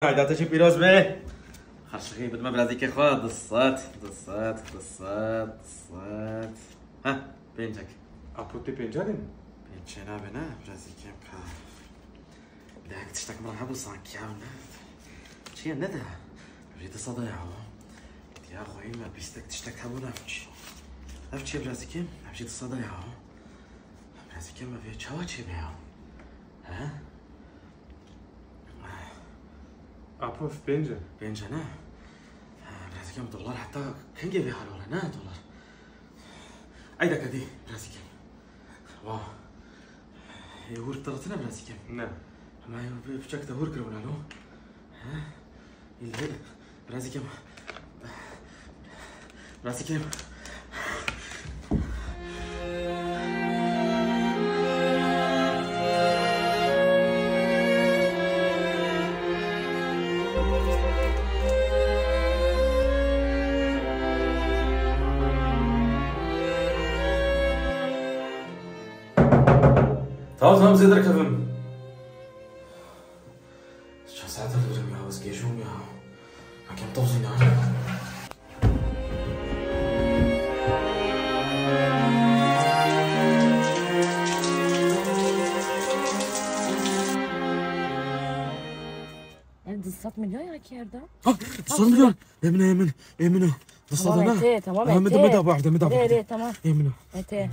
قاعداتش پیروز به خرشقی بود ما برازی که خواه دستات ها پینجک اپوتی پنجرین پینچه نه به نه برازی که امکان بدهک تشتک مرا هبو سانکی هم نه چیه نده برید صدا یا دیا خویی ما بیستک تشتک هبو نفچی برازی که برید صدا یا برازی که ما بیا چاوا چی بیام ها اپو في بنجة بنجة نه برازي كم دولار حتى كان جيبي حلوة نه دولار أيدا كدي برازي كم واه يهور طرتنا برازي كم نه ما بشك تهور كربنا له ها اللي برازي كم برازي كم tamam زيادة كفن شو ساعات الغرم يا وز جيشهم يا كم توصين يعني دستات مليون يا كيردا صار مليون يمنا تمام دستات انا تمام مدى واحدة تمام يمنا ايه